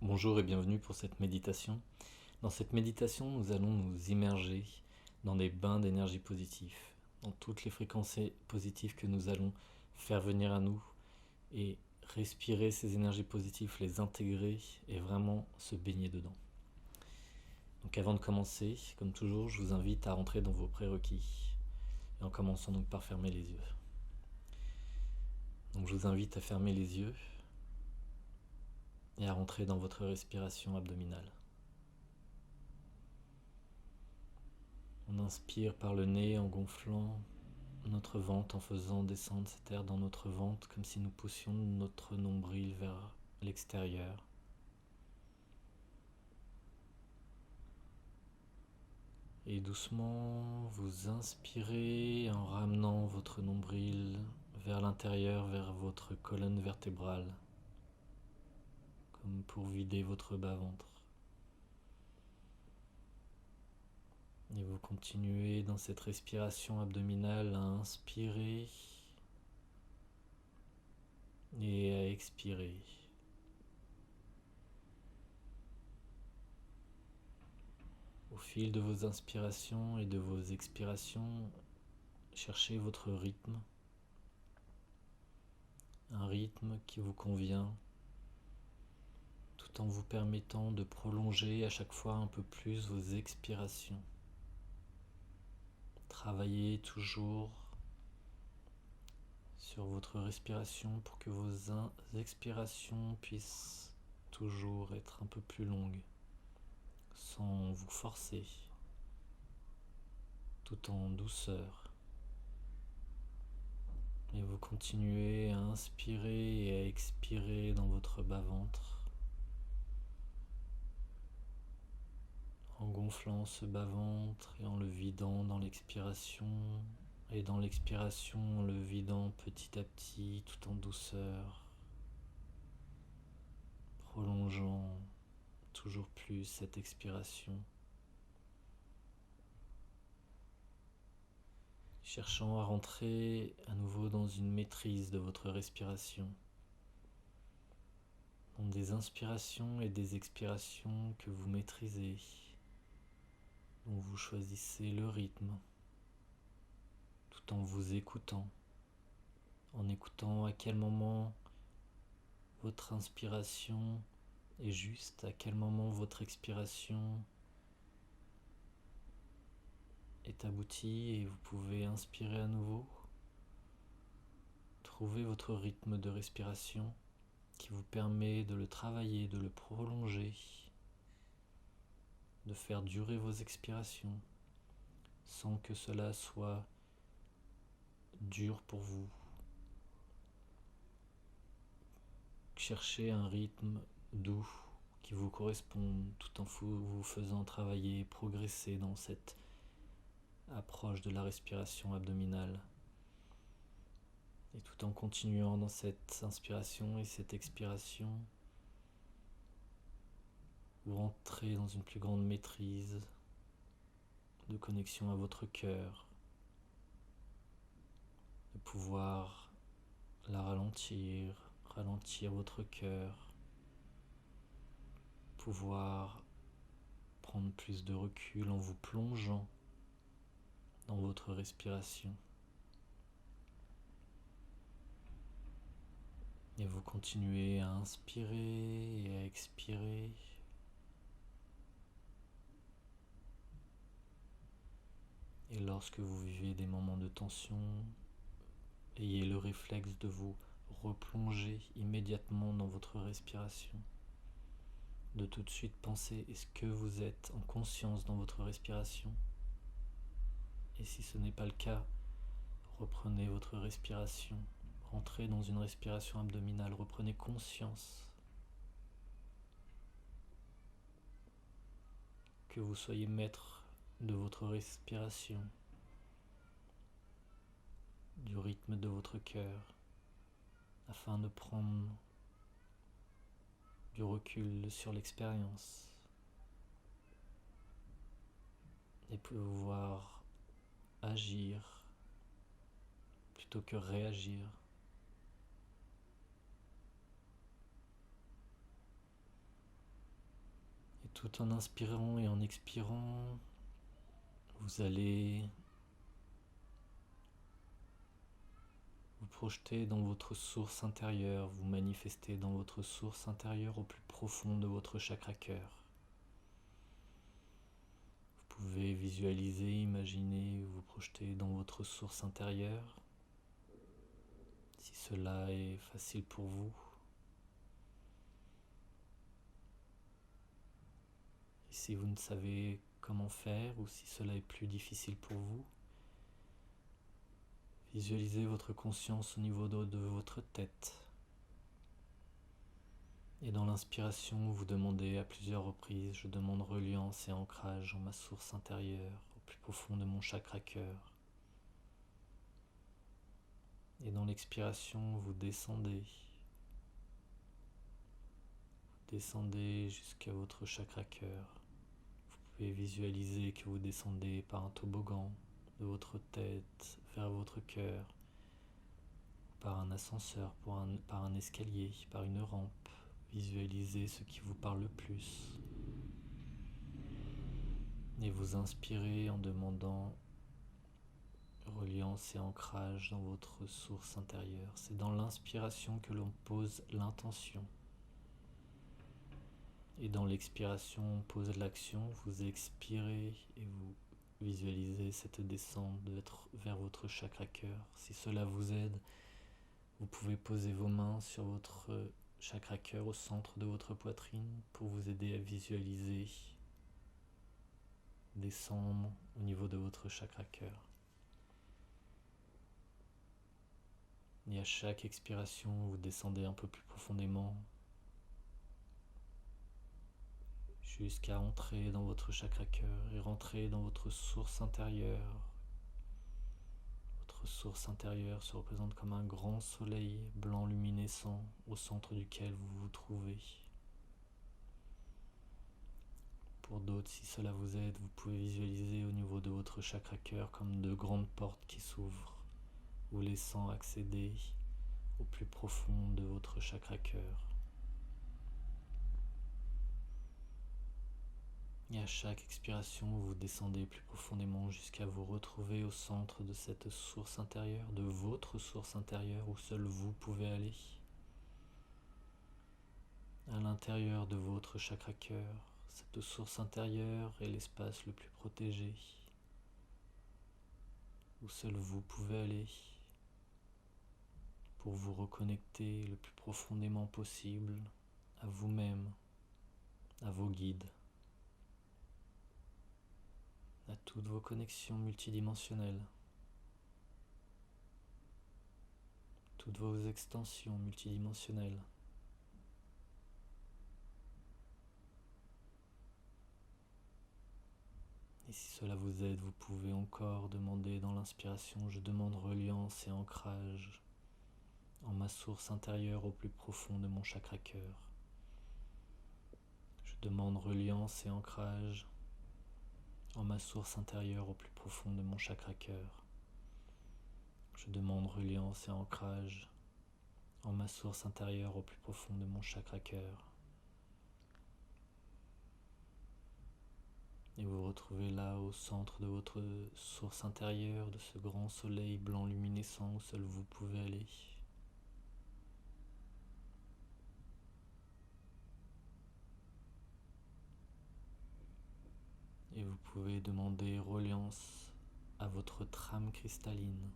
Bonjour et bienvenue pour cette méditation. Dans cette méditation, nous allons nous immerger dans des bains d'énergie positive, dans toutes les fréquences positives que nous allons faire venir à nous et respirer ces énergies positives, les intégrer et vraiment se baigner dedans. Donc avant de commencer, comme toujours, je vous invite à rentrer dans vos prérequis et en commençant donc par fermer les yeux. Donc je vous invite à fermer les yeux et à rentrer dans votre respiration abdominale. On inspire par le nez en gonflant notre ventre, en faisant descendre cet air dans notre ventre comme si nous poussions notre nombril vers l'extérieur. Et doucement, vous inspirez en ramenant votre nombril vers l'intérieur, vers votre colonne vertébrale, comme pour vider votre bas-ventre. Et vous continuez dans cette respiration abdominale à inspirer et à expirer. Au fil de vos inspirations et de vos expirations, cherchez votre rythme, un rythme qui vous convient, tout en vous permettant de prolonger à chaque fois un peu plus vos expirations. Travaillez toujours sur votre respiration pour que vos expirations puissent toujours être un peu plus longues, sans vous forcer, tout en douceur. Et vous continuez à inspirer et à expirer dans votre bas-ventre, en gonflant ce bas-ventre et en le vidant dans l'expiration, et dans l'expiration en le vidant petit à petit tout en douceur, prolongeant toujours plus cette expiration, cherchant à rentrer à nouveau dans une maîtrise de votre respiration, dans des inspirations et des expirations que vous maîtrisez, dont vous choisissez le rythme, tout en vous écoutant, en écoutant à quel moment votre inspiration est juste, à quel moment votre expiration est aboutie et vous pouvez inspirer à nouveau. Trouvez votre rythme de respiration qui vous permet de le travailler, de le prolonger, de faire durer vos expirations sans que cela soit dur pour vous. Cherchez un rythme doux qui vous corresponde tout en vous faisant travailler et progresser dans cette approche de la respiration abdominale. Et tout en continuant dans cette inspiration et cette expiration, vous rentrez dans une plus grande maîtrise de connexion à votre cœur, de pouvoir la ralentir votre cœur, pouvoir prendre plus de recul en vous plongeant dans votre respiration. Et vous continuez à inspirer et à expirer. Et lorsque vous vivez des moments de tension, ayez le réflexe de vous replonger immédiatement dans votre respiration. De tout de suite penser, est-ce que vous êtes en conscience dans votre respiration? Et si ce n'est pas le cas, reprenez votre respiration. Rentrez dans une respiration abdominale, reprenez conscience. Que vous soyez maître de votre respiration, du rythme de votre cœur, afin de prendre du recul sur l'expérience et pouvoir agir plutôt que réagir. Tout en inspirant et en expirant, vous allez vous projeter dans votre source intérieure, vous manifester dans votre source intérieure au plus profond de votre chakra cœur. Vous pouvez visualiser, imaginer, vous projeter dans votre source intérieure, si cela est facile pour vous. Et si vous ne savez comment faire ou si cela est plus difficile pour vous, visualisez votre conscience au niveau de votre tête. Et dans l'inspiration, vous demandez à plusieurs reprises, je demande reliance et ancrage en ma source intérieure, au plus profond de mon chakra cœur. Et dans l'expiration, vous descendez jusqu'à votre chakra cœur. Vous pouvez visualiser que vous descendez par un toboggan de votre tête vers votre cœur, par un ascenseur, par un escalier, par une rampe. Visualisez ce qui vous parle le plus. Et vous inspirez en demandant reliance et ancrage dans votre source intérieure. C'est dans l'inspiration que l'on pose l'intention. Et dans l'expiration, on pose l'action. Vous expirez et vous visualisez cette descente vers votre chakra cœur. Si cela vous aide, vous pouvez poser vos mains sur votre chakra cœur au centre de votre poitrine pour vous aider à visualiser descendre au niveau de votre chakra cœur. Et à chaque expiration, vous descendez un peu plus profondément jusqu'à entrer dans votre chakra cœur et rentrer dans votre source intérieure. Votre source intérieure se représente comme un grand soleil blanc luminescent au centre duquel vous vous trouvez. Pour d'autres, si cela vous aide, vous pouvez visualiser au niveau de votre chakra cœur comme de grandes portes qui s'ouvrent, vous laissant accéder au plus profond de votre chakra cœur. Et à chaque expiration, vous descendez plus profondément jusqu'à vous retrouver au centre de cette source intérieure, de votre source intérieure où seul vous pouvez aller. À l'intérieur de votre chakra cœur, cette source intérieure est l'espace le plus protégé, où seul vous pouvez aller pour vous reconnecter le plus profondément possible à vous-même, à vos guides, à toutes vos connexions multidimensionnelles, toutes vos extensions multidimensionnelles. Et si cela vous aide, vous pouvez encore demander dans l'inspiration, je demande reliance et ancrage en ma source intérieure au plus profond de mon chakra cœur. Je demande reliance et ancrage en ma source intérieure au plus profond de mon chakra cœur. Je demande reliance et ancrage en ma source intérieure au plus profond de mon chakra cœur. Et vous vous retrouvez là au centre de votre source intérieure, de ce grand soleil blanc luminescent où seul vous pouvez aller. Et vous pouvez demander reliance à votre trame cristalline.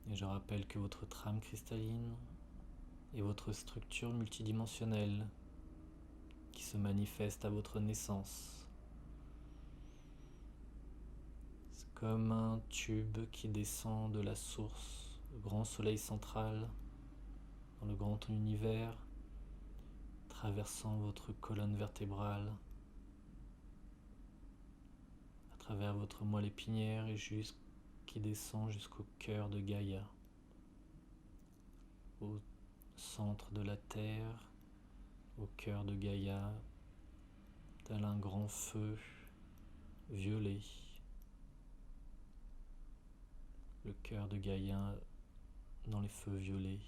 Et je rappelle que votre trame cristalline est votre structure multidimensionnelle qui se manifeste à votre naissance. C'est comme un tube qui descend de la source, le grand soleil central, dans le grand univers, traversant votre colonne vertébrale, à travers votre moelle épinière et qui descend jusqu'au cœur de Gaïa, au centre de la Terre, au cœur de Gaïa, tel un grand feu violet. Le cœur de Gaïa dans les feux violets,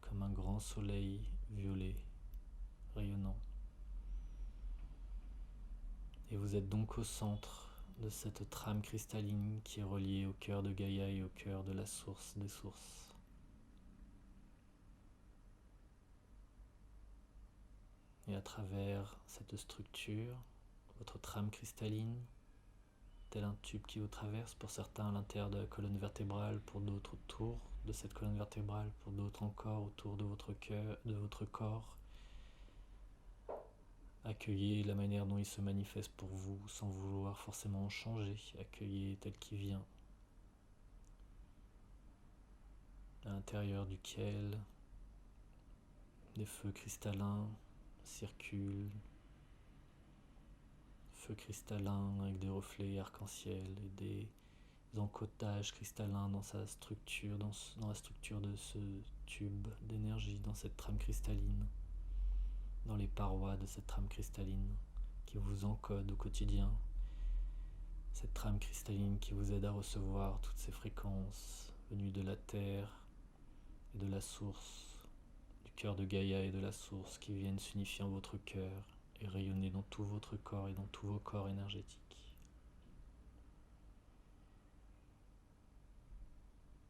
comme un grand soleil violet rayonnant. vous êtes donc au centre de cette trame cristalline qui est reliée au cœur de Gaïa et au cœur de la source des sources. Et à travers cette structure, votre trame cristalline, tel un tube qui vous traverse, pour certains à l'intérieur de la colonne vertébrale, pour d'autres autour de cette colonne vertébrale, pour d'autres encore autour de votre cœur, de votre corps. Accueillez la manière dont il se manifeste pour vous sans vouloir forcément en changer. Accueillez tel qu'il vient. À l'intérieur duquel des feux cristallins circulent. Feux cristallins avec des reflets arc-en-ciel et des encodages cristallins dans sa structure, dans la structure de ce tube d'énergie, dans cette trame cristalline, dans les parois de cette trame cristalline qui vous encode au quotidien. Cette trame cristalline qui vous aide à recevoir toutes ces fréquences venues de la Terre et de la source, du cœur de Gaïa et de la source, qui viennent s'unifier en votre cœur et rayonner dans tout votre corps et dans tous vos corps énergétiques.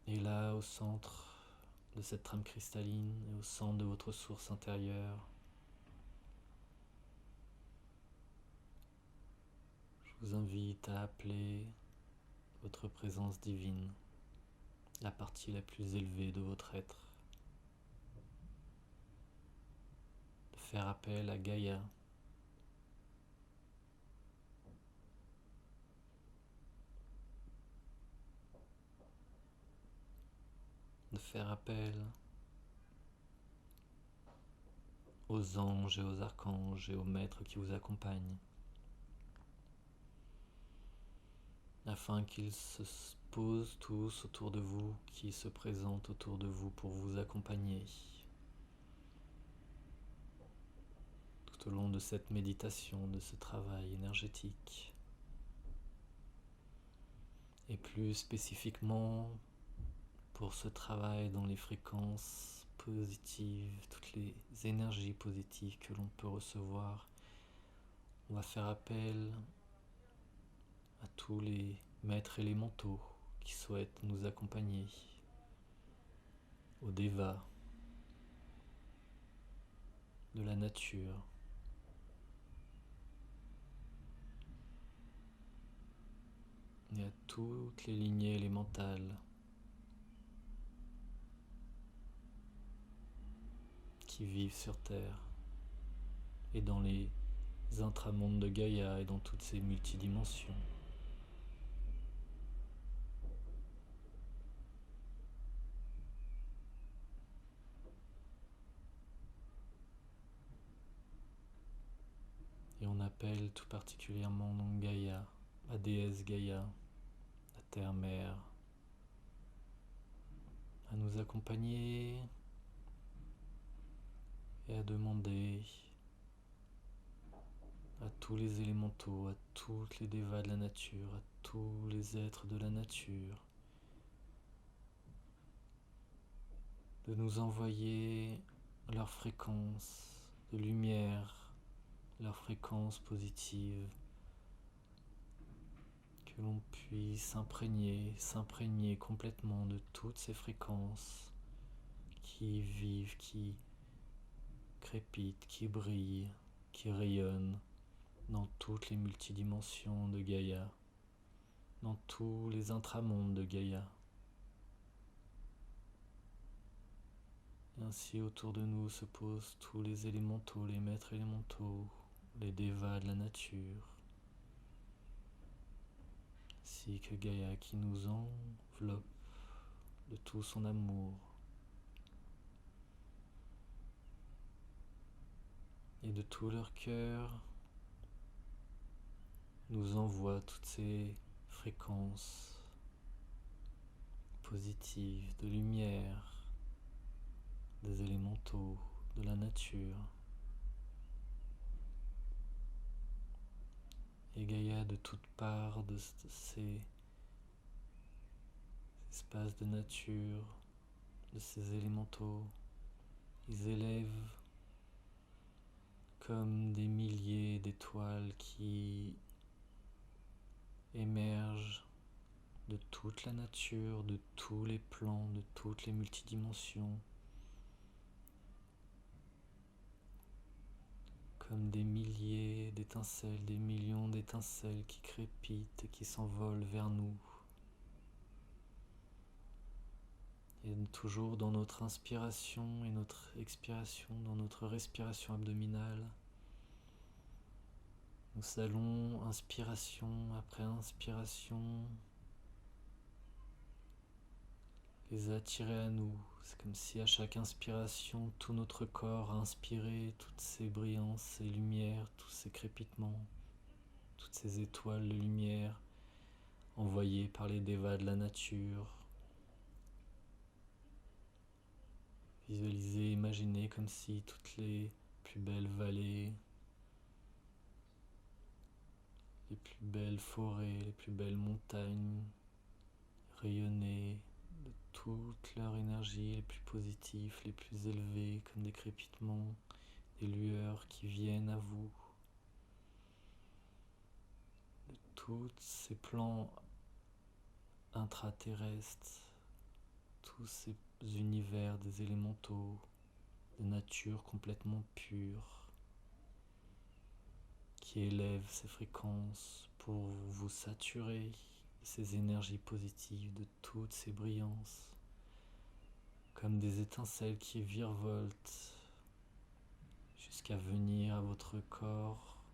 Et là, au centre de cette trame cristalline et au centre de votre source intérieure, je vous invite à appeler votre présence divine, la partie la plus élevée de votre être, de faire appel à Gaïa, de faire appel aux anges et aux archanges et aux maîtres qui vous accompagnent, afin qu'ils se posent tous autour de vous, qui se présentent autour de vous pour vous accompagner tout au long de cette méditation, de ce travail énergétique. Et plus spécifiquement, pour ce travail dans les fréquences positives, toutes les énergies positives que l'on peut recevoir, on va faire appel à tous les maîtres élémentaux qui souhaitent nous accompagner, aux dévas de la nature, et à toutes les lignées élémentales qui vivent sur Terre et dans les intramondes de Gaïa et dans toutes ces multidimensions. Et on appelle tout particulièrement donc Gaïa, la déesse Gaïa, la terre-mère, à nous accompagner et à demander à tous les élémentaux, à toutes les dévas de la nature, à tous les êtres de la nature, de nous envoyer leur fréquence de lumière, leur fréquence positive, que l'on puisse s'imprégner complètement de toutes ces fréquences qui vivent, qui crépitent, qui brillent, qui rayonnent dans toutes les multidimensions de Gaïa, dans tous les intramondes de Gaïa. Et ainsi autour de nous se posent tous les élémentaux, les maîtres élémentaux, les dévas de la nature, ainsi que Gaïa qui nous enveloppe de tout son amour. Et de tout leur cœur nous envoie toutes ces fréquences positives de lumière, des élémentaux, de la nature. Et Gaïa, de toutes parts de ces espaces de nature, de ces élémentaux, ils élèvent comme des milliers d'étoiles qui émerge de toute la nature, de tous les plans, de toutes les multidimensions, comme des milliers d'étincelles, des millions d'étincelles qui crépitent et qui s'envolent vers nous. Et toujours dans notre inspiration et notre expiration, dans notre respiration abdominale, nous allons, inspiration après inspiration, les attirer à nous. C'est comme si à chaque inspiration, tout notre corps a inspiré toutes ces brillances, ces lumières, tous ces crépitements, toutes ces étoiles de lumière envoyées par les dévas de la nature. Visualisez, imaginez comme si toutes les plus belles vallées, les plus belles forêts, les plus belles montagnes rayonnaient de toute leur énergie, les plus positifs, les plus élevés, comme des crépitements, des lueurs qui viennent à vous. De tous ces plans intraterrestres, tous ces univers des élémentaux, de nature complètement pure, qui élèvent ces fréquences pour vous saturer de ces énergies positives, de toutes ces brillances, comme des étincelles qui virevoltent jusqu'à venir à votre corps.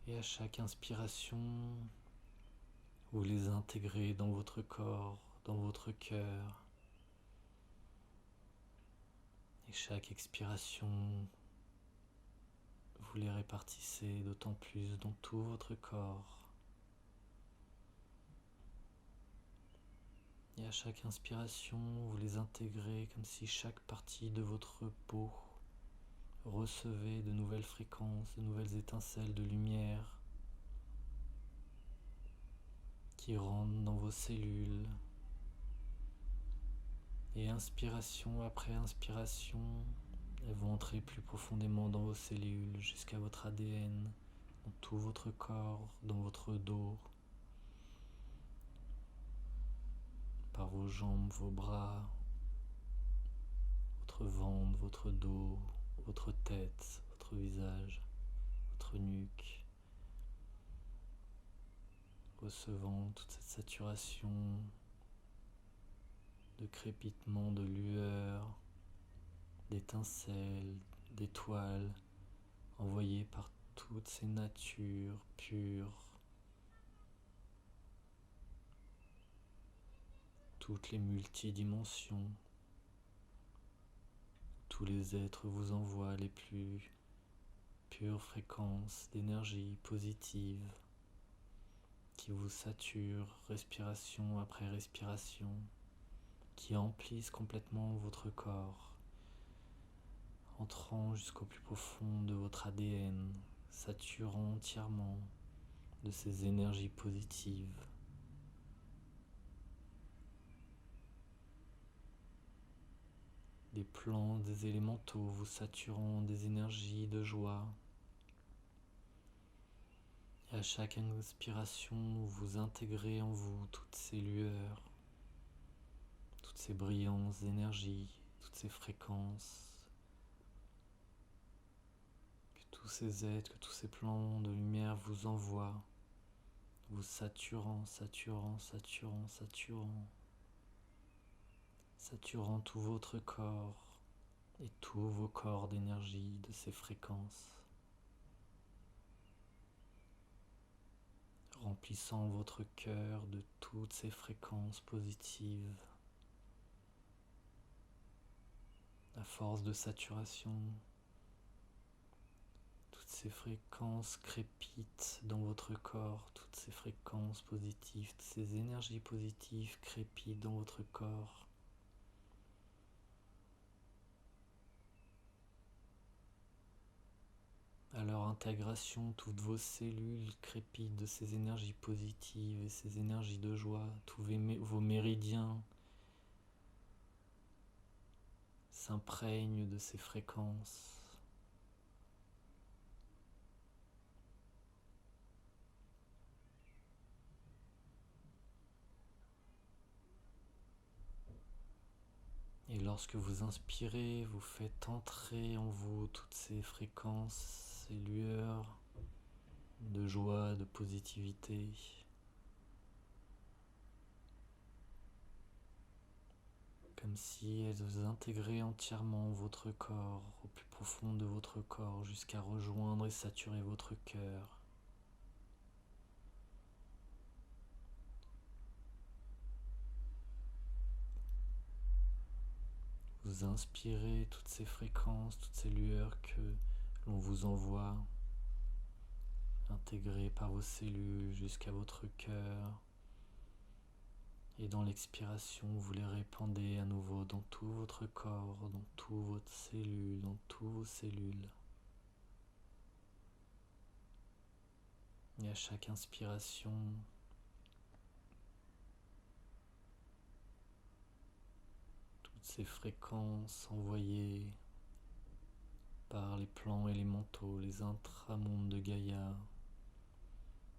Et à chaque inspiration, vous les intégrez dans votre corps, dans votre cœur. Et chaque expiration, vous les répartissez d'autant plus dans tout votre corps. Et à chaque inspiration, vous les intégrez comme si chaque partie de votre peau recevait de nouvelles fréquences, de nouvelles étincelles de lumière qui rentrent dans vos cellules. Et inspiration après inspiration, elles vont entrer plus profondément dans vos cellules, jusqu'à votre ADN, dans tout votre corps, dans votre dos, par vos jambes, vos bras, votre ventre, votre dos, votre tête, votre visage, votre nuque, recevant toute cette saturation de crépitement, de lueur, d'étincelles, d'étoiles, envoyées par toutes ces natures pures, toutes les multidimensions. Tous les êtres vous envoient les plus pures fréquences d'énergie positive qui vous saturent respiration après respiration, qui emplissent complètement votre corps, entrant jusqu'au plus profond de votre ADN, saturant entièrement de ces énergies positives. Des plans, des élémentaux vous saturant des énergies de joie. Et à chaque inspiration, vous intégrez en vous toutes ces lueurs, toutes ces brillances d'énergie, toutes ces fréquences, que tous ces êtres, que tous ces plans de lumière vous envoient, vous saturant, saturant, saturant, saturant, saturant tout votre corps et tous vos corps d'énergie de ces fréquences, remplissant votre cœur de toutes ces fréquences positives. À force de saturation, toutes ces fréquences crépitent dans votre corps, toutes ces fréquences positives, toutes ces énergies positives crépitent dans votre corps. À leur intégration, toutes vos cellules crépitent de ces énergies positives et ces énergies de joie. Tous vos méridiens s'imprègnent de ces fréquences. lorsque vous inspirez, vous faites entrer en vous toutes ces fréquences, ces lueurs de joie, de positivité. Comme si elles intégraient entièrement votre corps, au plus profond de votre corps, jusqu'à rejoindre et saturer votre cœur. Vous inspirez toutes ces fréquences, toutes ces lueurs que l'on vous envoie, intégrées par vos cellules jusqu'à votre cœur. Et dans l'expiration, vous les répandez à nouveau dans tout votre corps, dans toutes vos cellules, dans toutes vos cellules. Et à chaque inspiration, toutes ces fréquences envoyées par les plans élémentaux, les intramondes de Gaïa,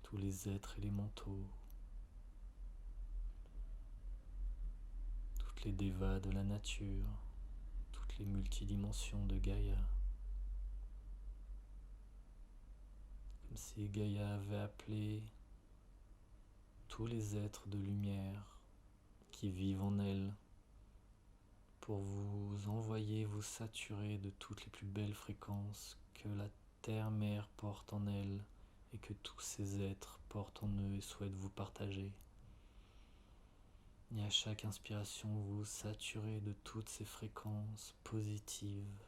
tous les êtres élémentaux, toutes les dévas de la nature, toutes les multidimensions de Gaïa. Comme si Gaïa avait appelé tous les êtres de lumière qui vivent en elle pour vous envoyer, vous saturer de toutes les plus belles fréquences que la Terre-Mère porte en elle et que tous ces êtres portent en eux et souhaitent vous partager. Et à chaque inspiration, vous saturez de toutes ces fréquences positives,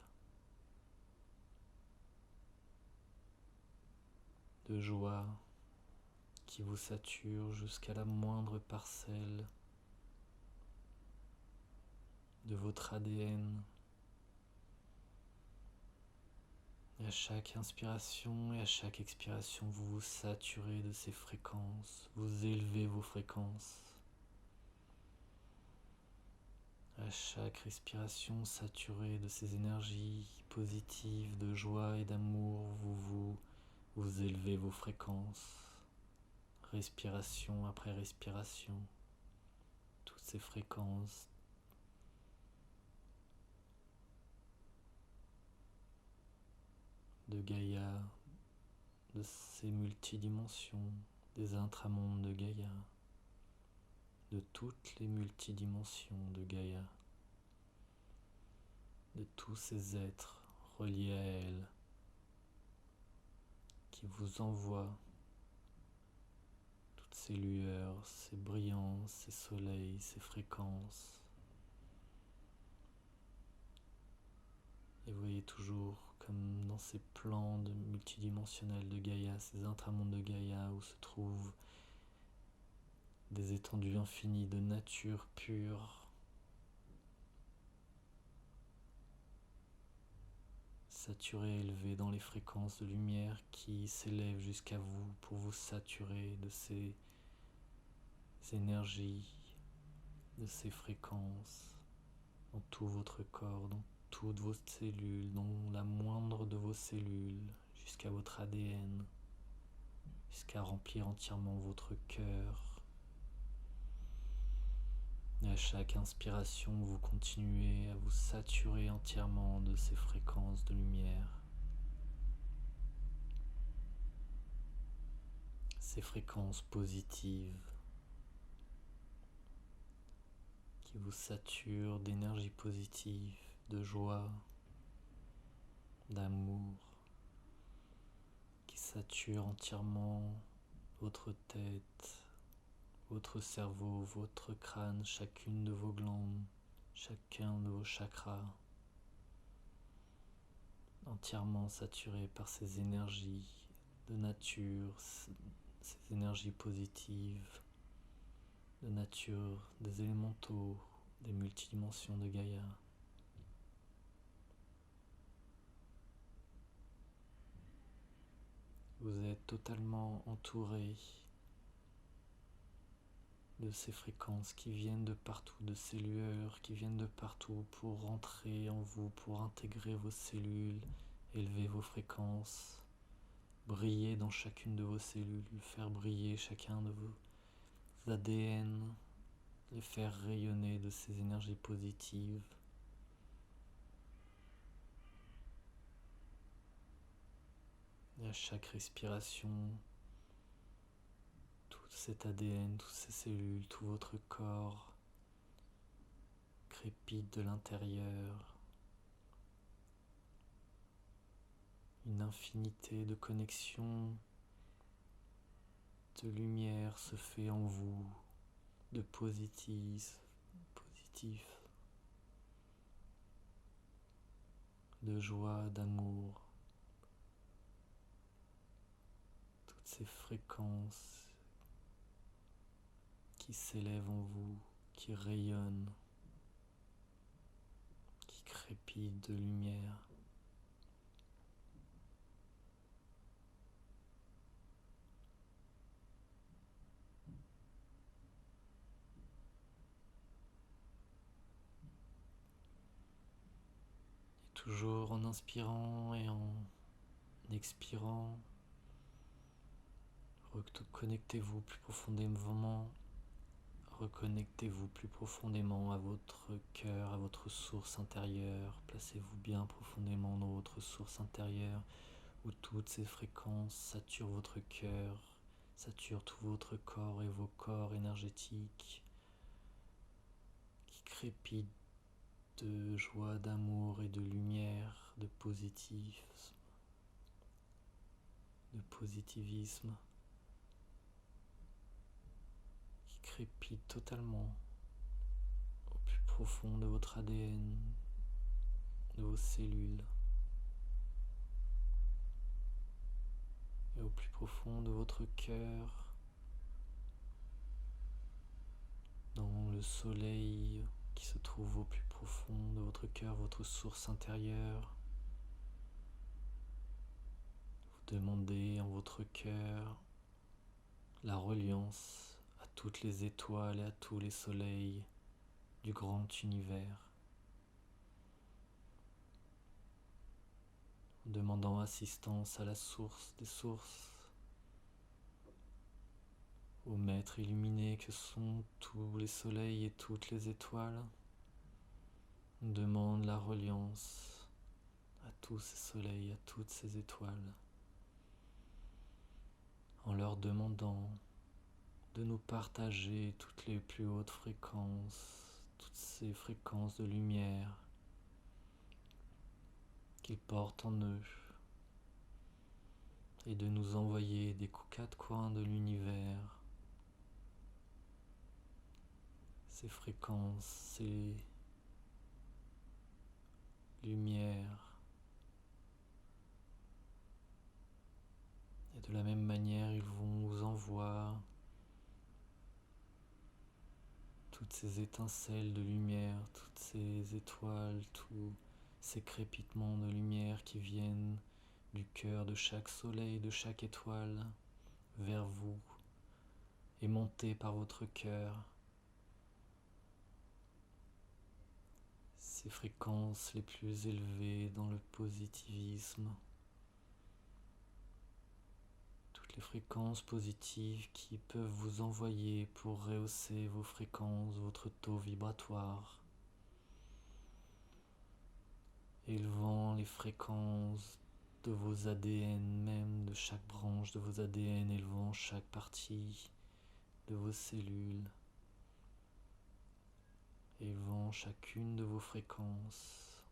de joie, qui vous saturent jusqu'à la moindre parcelle de votre ADN. Et à chaque inspiration et à chaque expiration, vous vous saturez de ces fréquences, vous élevez vos fréquences. À chaque respiration, saturée de ces énergies positives, de joie et d'amour, vous élevez vos fréquences, respiration après respiration, toutes ces fréquences de Gaïa, de ces multidimensions, des intramondes de Gaïa, de toutes les multidimensions de Gaïa, de tous ces êtres reliés à elle, qui vous envoient toutes ces lueurs, ces brillances, ces soleils, ces fréquences. Et vous voyez toujours comme dans ces plans multidimensionnels de Gaïa, ces intramondes de Gaïa où se trouvent des étendues infinies de nature pure, saturées, élevées dans les fréquences de lumière qui s'élèvent jusqu'à vous pour vous saturer de ces énergies, de ces fréquences dans tout votre corps, dans toutes vos cellules, dans la moindre de vos cellules, jusqu'à votre ADN, jusqu'à remplir entièrement votre cœur. Et à chaque inspiration, vous continuez à vous saturer entièrement de ces fréquences de lumière, ces fréquences positives qui vous saturent d'énergie positive, de joie, d'amour, qui saturent entièrement votre tête, votre cerveau, votre crâne, chacune de vos glandes, chacun de vos chakras, entièrement saturé par ces énergies de nature, ces énergies positives, de nature, des élémentaux, des multidimensions de Gaïa. Vous êtes totalement entouré de ces fréquences qui viennent de partout, de ces lueurs qui viennent de partout pour rentrer en vous, pour intégrer vos cellules, élever vos fréquences, briller dans chacune de vos cellules, faire briller chacun de vos ADN, les faire rayonner de ces énergies positives À chaque respiration, tout cet ADN, toutes ces cellules, tout votre corps crépite de l'intérieur. Une infinité de connexions, de lumière se fait en vous, de positif, de joie, d'amour. Toutes ces fréquences qui s'élèvent en vous, qui rayonnent, qui crépitent de lumière. Et toujours en inspirant et en expirant, reconnectez-vous plus profondément. Reconnectez-vous plus profondément à votre cœur, à votre source intérieure. Placez-vous bien profondément dans votre source intérieure où toutes ces fréquences saturent votre cœur, saturent tout votre corps et vos corps énergétiques qui crépitent de joie, d'amour et de lumière, de positivisme, qui crépite totalement au plus profond de votre ADN, de vos cellules et au plus profond de votre cœur, dans le soleil qui se trouve au plus profond de votre cœur, votre source intérieure. Vous demandez en votre cœur la reliance à toutes les étoiles et à tous les soleils du grand univers, en demandant assistance à la source des sources, au maître illuminé que sont tous les soleils et toutes les étoiles. On demande la reliance à tous ces soleils, à toutes ces étoiles, en leur demandant de nous partager toutes les plus hautes fréquences, toutes ces fréquences de lumière qu'ils portent en eux, et de nous envoyer des quatre coins de l'univers ces fréquences, ces lumières. Et de la même manière, ils vous envoient toutes ces étincelles de lumière, toutes ces étoiles, tous ces crépitements de lumière qui viennent du cœur de chaque soleil, de chaque étoile, vers vous, aimantés par votre cœur. Ces fréquences les plus élevées dans le positivisme, toutes les fréquences positives qui peuvent vous envoyer pour rehausser vos fréquences, votre taux vibratoire, élevant les fréquences de vos ADN, même de chaque branche de vos ADN, élevant chaque partie de vos cellules, élevant chacune de vos fréquences.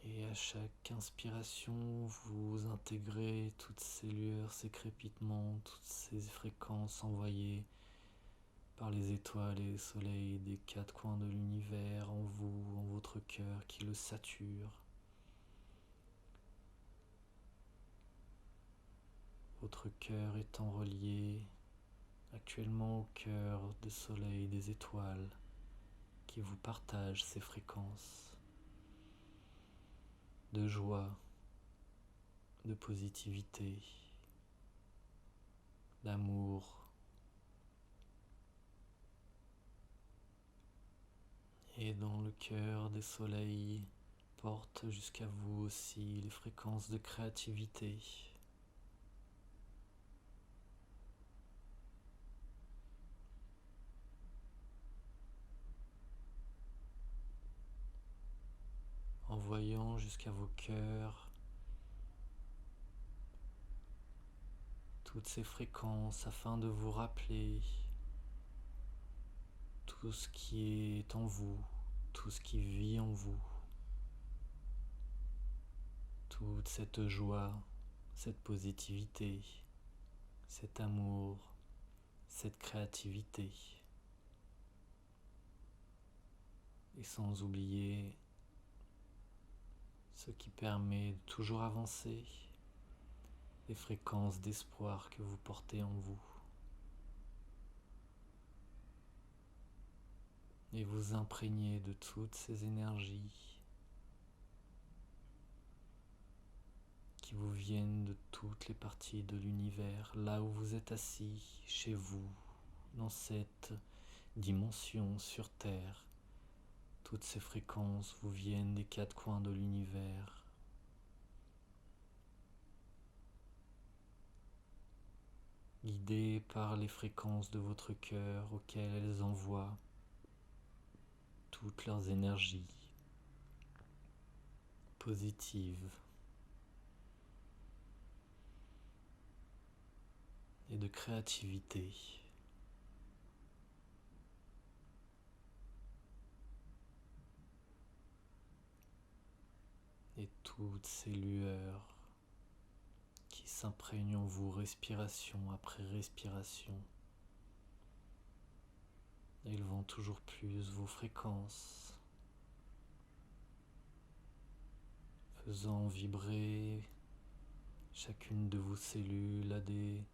Et à chaque inspiration, vous intégrez toutes ces lueurs, ces crépitements, toutes ces fréquences envoyées par les étoiles et les soleils des quatre coins de l'univers en vous, en votre cœur qui le sature. Votre cœur étant relié actuellement au cœur des soleils, des étoiles qui vous partagent ces fréquences de joie, de positivité, d'amour et dans le cœur des soleils portent jusqu'à vous aussi les fréquences de créativité. envoyant jusqu'à vos cœurs toutes ces fréquences afin de vous rappeler tout ce qui est en vous, tout ce qui vit en vous, toute cette joie, cette positivité, cet amour, cette créativité. Et sans oublier ce qui permet de toujours avancer, les fréquences d'espoir que vous portez en vous. Et vous imprégnez de toutes ces énergies qui vous viennent de toutes les parties de l'univers, là où vous êtes assis, chez vous, dans cette dimension sur Terre. Toutes ces fréquences vous viennent des quatre coins de l'univers. Guidées par les fréquences de votre cœur auxquelles elles envoient toutes leurs énergies positives et de créativité. Et toutes ces lueurs qui s'imprègnent en vous respiration après respiration, élevant toujours plus vos fréquences, faisant vibrer chacune de vos cellules à des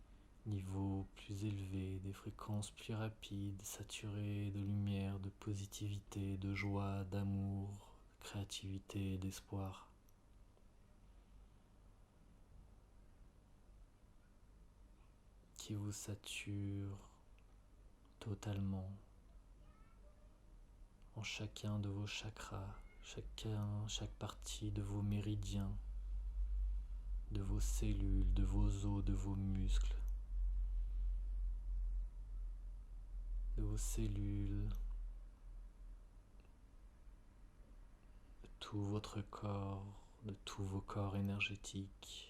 niveaux plus élevés, des fréquences plus rapides, saturées de lumière, de positivité, de joie, d'amour, de créativité, d'espoir. Qui vous sature totalement en chacun de vos chakras, chaque partie de vos méridiens, de vos cellules, de vos os, de vos muscles, de vos cellules, de tout votre corps, de tous vos corps énergétiques.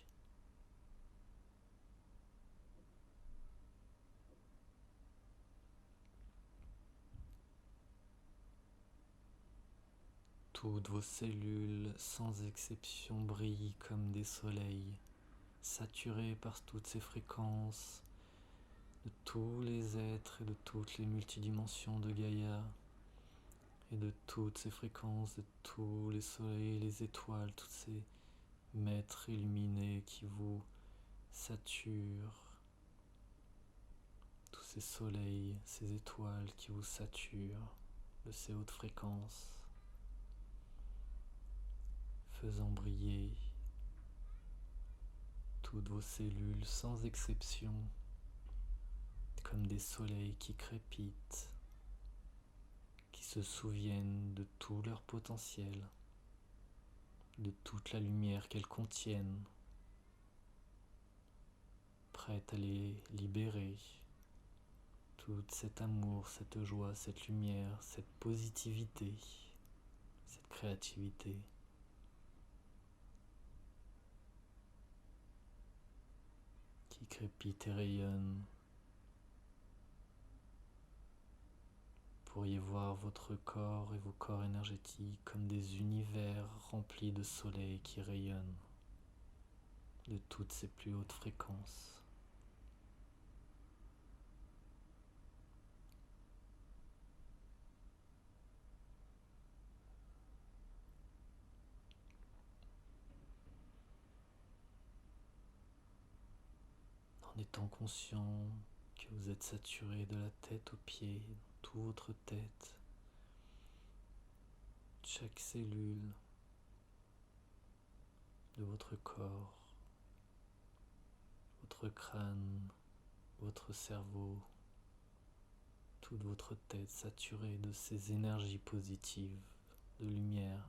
Toutes vos cellules, sans exception, brillent comme des soleils, saturés par toutes ces fréquences de tous les êtres et de toutes les multidimensions de Gaïa, et de toutes ces fréquences, de tous les soleils, les étoiles, tous ces maîtres illuminés qui vous saturent, tous ces soleils, ces étoiles qui vous saturent de ces hautes fréquences, faisant briller toutes vos cellules sans exception, comme des soleils qui crépitent, qui se souviennent de tout leur potentiel, de toute la lumière qu'elles contiennent, prêtes à les libérer. Tout cet amour, cette joie, cette lumière, cette positivité, cette créativité. Qui crépite et rayonne. Vous pourriez voir votre corps et vos corps énergétiques comme des univers remplis de soleil qui rayonnent de toutes ces plus hautes fréquences. En étant conscient que vous êtes saturé de la tête aux pieds, dans toute votre tête, chaque cellule de votre corps, votre crâne, votre cerveau, toute votre tête saturée de ces énergies positives, de lumière.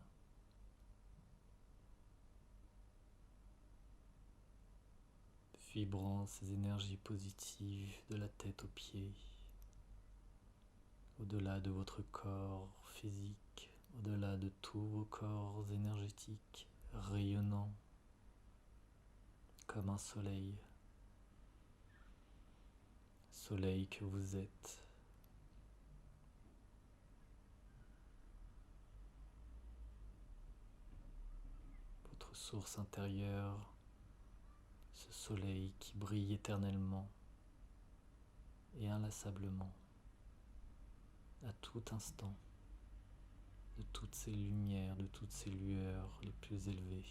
Vibrant ces énergies positives de la tête aux pieds, au-delà de votre corps physique, au-delà de tous vos corps énergétiques rayonnants comme un soleil, soleil que vous êtes. Votre source intérieure, ce soleil qui brille éternellement et inlassablement, à tout instant, de toutes ces lumières, de toutes ces lueurs les plus élevées.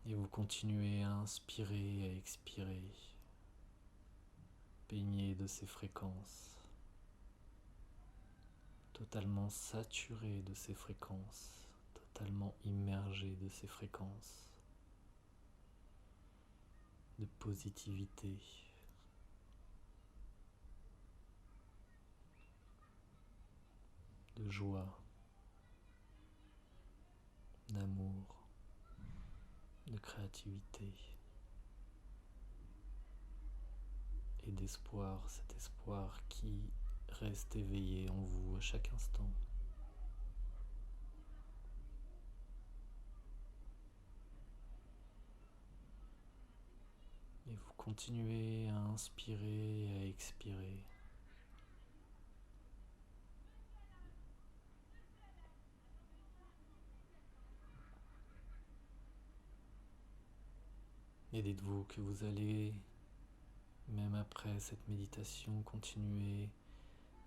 Et vous continuez à inspirer et à expirer, baigné de ces fréquences, totalement saturé de ces fréquences, totalement immergé de ces fréquences de positivité, de joie, d'amour, de créativité et d'espoir, cet espoir qui reste éveillé en vous à chaque instant. Et vous continuez à inspirer et à expirer. Et dites-vous que vous allez, même après cette méditation, continuer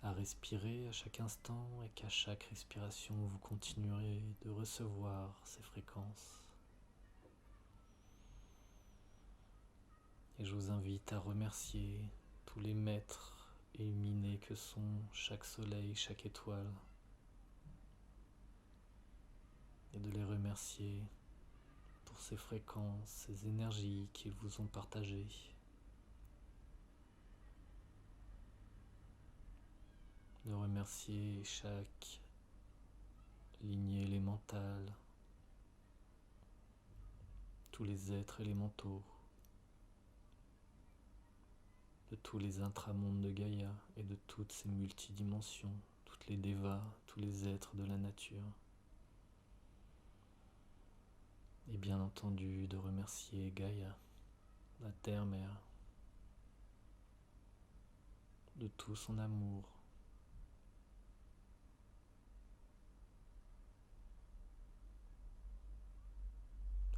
à respirer à chaque instant et qu'à chaque respiration, vous continuerez de recevoir ces fréquences. Et je vous invite à remercier tous les maîtres illuminés que sont chaque soleil, chaque étoile, et de les remercier pour ces fréquences, ces énergies qu'ils vous ont partagées. De remercier chaque lignée élémentale, tous les êtres élémentaux, de tous les intramondes de Gaïa et de toutes ces multidimensions, toutes les dévas, tous les êtres de la nature. Et bien entendu de remercier Gaïa, la terre-mère, de tout son amour,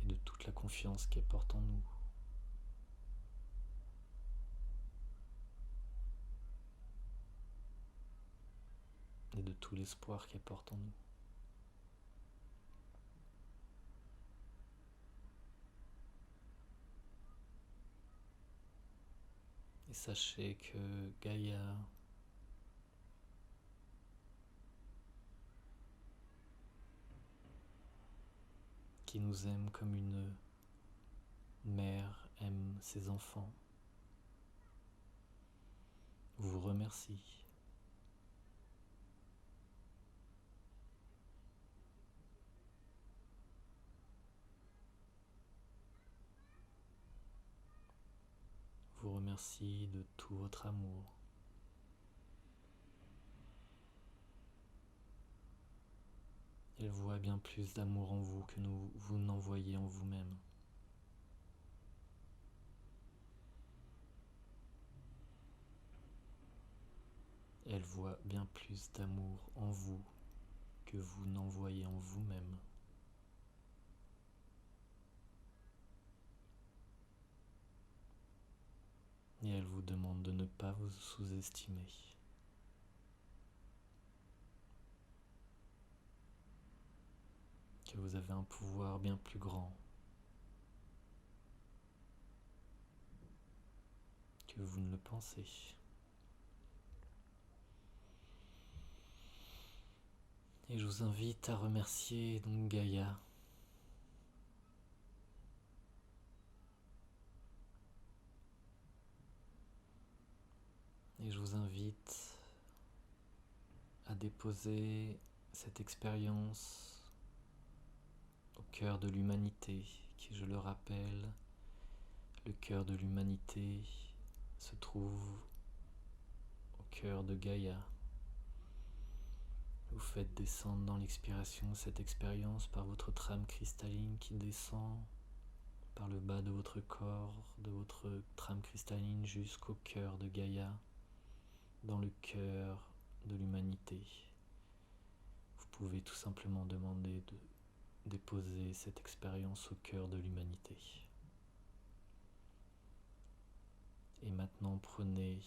et de toute la confiance qu'elle porte en nous. Et de tout l'espoir qu'elle porte en nous. Et sachez que Gaïa qui nous aime comme une mère aime ses enfants, vous remercie. Vous remercie de tout votre amour. Elle voit bien plus d'amour en vous que vous n'en voyez en vous-même. Elle voit bien plus d'amour en vous que vous n'en voyez en vous-même. Et elle vous demande de ne pas vous sous-estimer. Que vous avez un pouvoir bien plus grand que vous ne le pensez. Et je vous invite à remercier donc Gaïa et je vous invite à déposer cette expérience au cœur de l'humanité, qui, je le rappelle, le cœur de l'humanité se trouve au cœur de Gaïa. Vous faites descendre dans l'expiration cette expérience par votre trame cristalline qui descend par le bas de votre corps, de votre trame cristalline jusqu'au cœur de Gaïa, dans le cœur de l'humanité. Vous pouvez tout simplement demander de déposer cette expérience au cœur de l'humanité. Et maintenant, prenez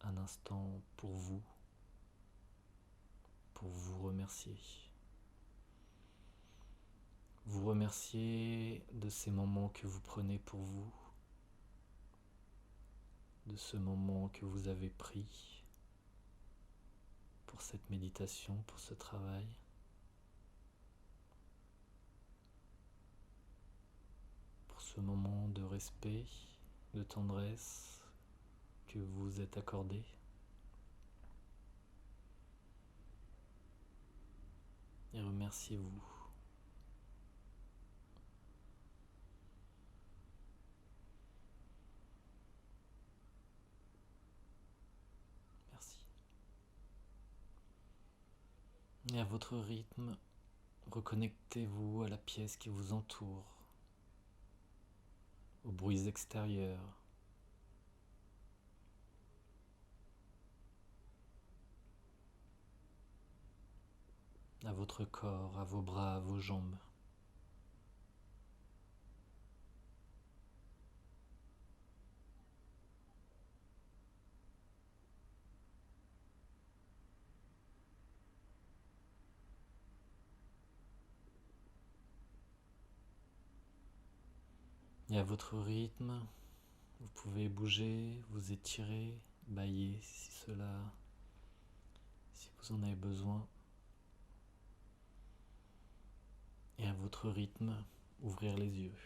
un instant pour vous remercier. Vous remercier de ces moments que vous prenez pour vous, de ce moment que vous avez pris pour cette méditation, pour ce travail. Pour ce moment de respect, de tendresse que vous vous êtes accordé. Et remerciez-vous. Merci. Et à votre rythme, reconnectez-vous à la pièce qui vous entoure, aux bruits extérieurs, à votre corps, à vos bras, à vos jambes. Et à votre rythme, vous pouvez bouger, vous étirer, bâiller si vous en avez besoin. Et à votre rythme, ouvrir les yeux.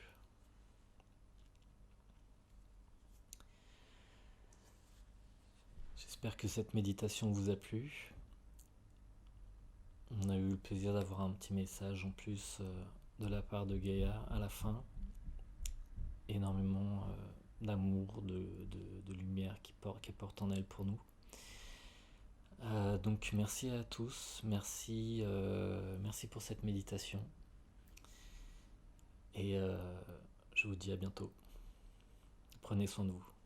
J'espère que cette méditation vous a plu. On a eu le plaisir d'avoir un petit message en plus de la part de Gaïa à la fin. Énormément d'amour, de lumière qui porte en elle pour nous. Donc merci à tous, merci pour cette méditation. Et je vous dis à bientôt. Prenez soin de vous.